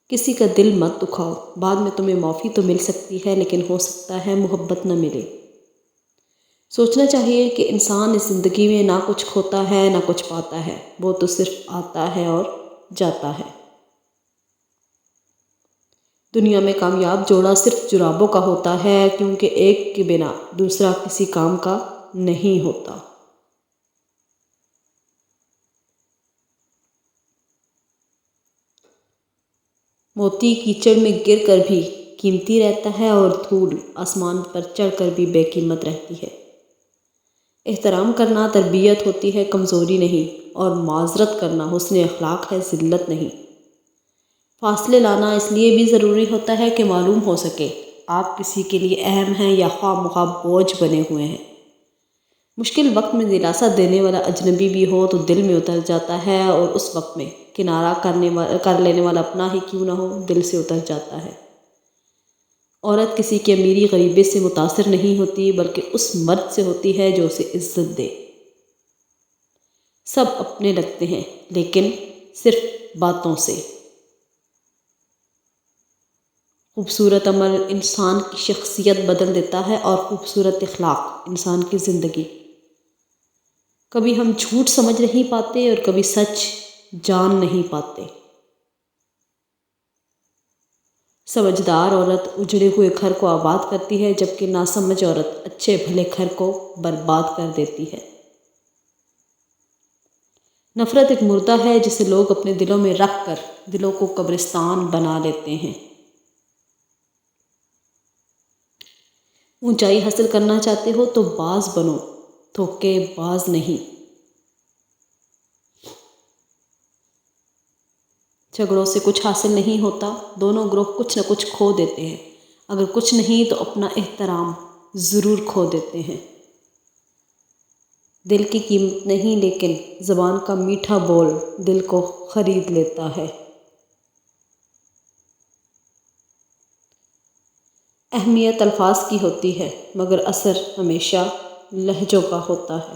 کسی کا دل مت دکھاؤ، بعد میں تمہیں معافی تو مل سکتی ہے لیکن ہو سکتا ہے محبت نہ ملے۔ سوچنا چاہیے کہ انسان اس زندگی میں نہ کچھ کھوتا ہے نہ کچھ پاتا ہے، وہ تو صرف آتا ہے اور جاتا ہے۔ دنیا میں کامیاب جوڑا صرف جرابوں کا ہوتا ہے، کیونکہ ایک کے بنا دوسرا کسی کام کا نہیں ہوتا۔ موتی کیچڑ میں گر کر بھی قیمتی رہتا ہے اور دھول آسمان پر چڑھ کر بھی بے قیمت رہتی ہے۔ احترام کرنا تربیت ہوتی ہے، کمزوری نہیں، اور معذرت کرنا حسن اخلاق ہے، ذلت نہیں۔ فاصلے لانا اس لیے بھی ضروری ہوتا ہے کہ معلوم ہو سکے آپ کسی کے لیے اہم ہیں یا خواہ مخواہ بوجھ بنے ہوئے ہیں۔ مشکل وقت میں دلاسا دینے والا اجنبی بھی ہو تو دل میں اتر جاتا ہے، اور اس وقت میں کنارہ کر لینے والا اپنا ہی کیوں نہ ہو دل سے اتر جاتا ہے۔ عورت کسی کی امیری غریبی سے متاثر نہیں ہوتی، بلکہ اس مرد سے ہوتی ہے جو اسے عزت دے۔ سب اپنے لگتے ہیں لیکن صرف باتوں سے۔ خوبصورت عمل انسان کی شخصیت بدل دیتا ہے اور خوبصورت اخلاق انسان کی زندگی۔ کبھی ہم جھوٹ سمجھ نہیں پاتے اور کبھی سچ جان نہیں پاتے۔ سمجھدار عورت اجڑے ہوئے گھر کو آباد کرتی ہے، جبکہ ناسمجھ عورت اچھے بھلے گھر کو برباد کر دیتی ہے۔ نفرت ایک مردہ ہے جسے لوگ اپنے دلوں میں رکھ کر دلوں کو قبرستان بنا لیتے ہیں۔ اونچائی حاصل کرنا چاہتے ہو تو باز بنو، دھوکے باز نہیں۔ جھگڑوں سے کچھ حاصل نہیں ہوتا، دونوں گروہ کچھ نہ کچھ کھو دیتے ہیں، اگر کچھ نہیں تو اپنا احترام ضرور کھو دیتے ہیں۔ دل کی قیمت نہیں لیکن زبان کا میٹھا بول دل کو خرید لیتا ہے۔ اہمیت الفاظ کی ہوتی ہے مگر اثر ہمیشہ لہجوں کا ہوتا ہے۔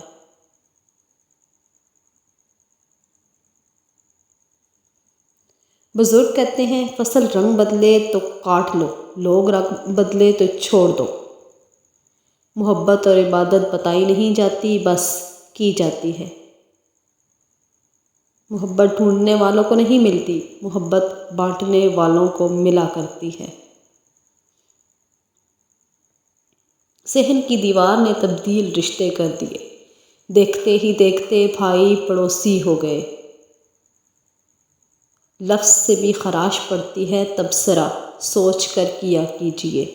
بزرگ کہتے ہیں فصل رنگ بدلے تو کاٹ لو، لوگ رنگ بدلے تو چھوڑ دو۔ محبت اور عبادت بتائی نہیں جاتی، بس کی جاتی ہے۔ محبت ڈھونڈنے والوں کو نہیں ملتی، محبت بانٹنے والوں کو ملا کرتی ہے۔ صحن کی دیوار نے تبدیل رشتے کر دیے، دیکھتے ہی دیکھتے بھائی پڑوسی ہو گئے۔ لفظ سے بھی خراش پڑتی ہے تبصرہ، سوچ کر کیا کیجیے۔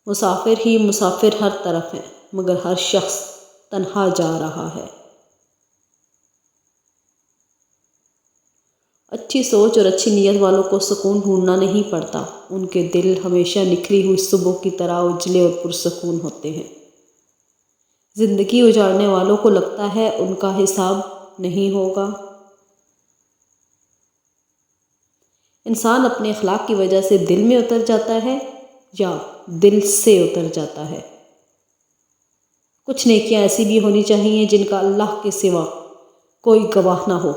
مسافر ہی مسافر ہر طرف ہیں، مگر ہر شخص تنہا جا رہا ہے۔ اچھی سوچ اور اچھی نیت والوں کو سکون ڈھونڈنا نہیں پڑتا، ان کے دل ہمیشہ نکھری ہوئی صبح کی طرح اجلے اور پرسکون ہوتے ہیں۔ زندگی اجاڑنے والوں کو لگتا ہے ان کا حساب نہیں ہوگا۔ انسان اپنے اخلاق کی وجہ سے دل میں اتر جاتا ہے یا دل سے اتر جاتا ہے۔ کچھ نیکیاں ایسی بھی ہونی چاہیے جن کا اللہ کے سوا کوئی گواہ نہ ہو۔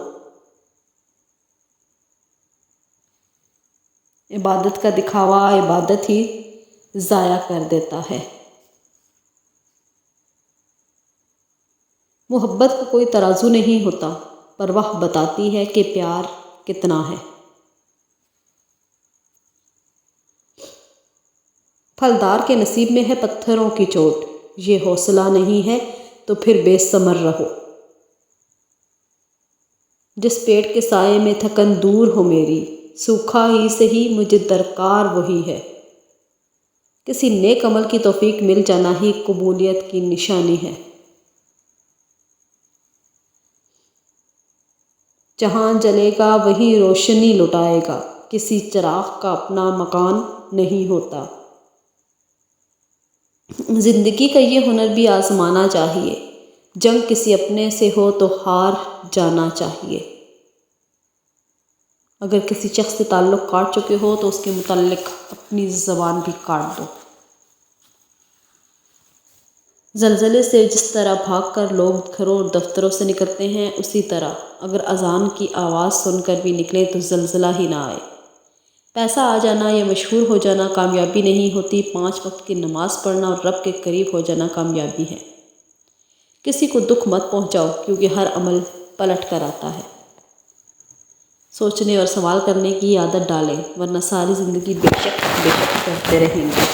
عبادت کا دکھاوا عبادت ہی ضائع کر دیتا ہے۔ محبت کا کوئی ترازو نہیں ہوتا، پرواہ بتاتی ہے کہ پیار کتنا ہے۔ پھلدار کے نصیب میں ہے پتھروں کی چوٹ، یہ حوصلہ نہیں ہے تو پھر بے ثمر رہو۔ جس پیڑ کے سائے میں تھکن دور ہو میری، سوکھا ہی سہی مجھے درکار وہی ہے۔ کسی نیک عمل کی توفیق مل جانا ہی قبولیت کی نشانی ہے۔ جہاں جلے گا وہیں روشنی لٹائے گا، کسی چراغ کا اپنا مکان نہیں ہوتا۔ زندگی کا یہ ہنر بھی آزمانا چاہیے، جنگ کسی اپنے سے ہو تو ہار جانا چاہیے۔ اگر کسی شخص سے تعلق کاٹ چکے ہو تو اس کے متعلق اپنی زبان بھی کاٹ دو۔ زلزلے سے جس طرح بھاگ کر لوگ گھروں اور دفتروں سے نکلتے ہیں، اسی طرح اگر اذان کی آواز سن کر بھی نکلیں تو زلزلہ ہی نہ آئے۔ پیسہ آ جانا یا مشہور ہو جانا کامیابی نہیں ہوتی، 5 وقت کی نماز پڑھنا اور رب کے قریب ہو جانا کامیابی ہے۔ کسی کو دکھ مت پہنچاؤ کیونکہ ہر عمل پلٹ کر آتا ہے۔ سوچنے اور سوال کرنے کی عادت ڈالیں ورنہ ساری زندگی بے شک کرتے رہیں گے۔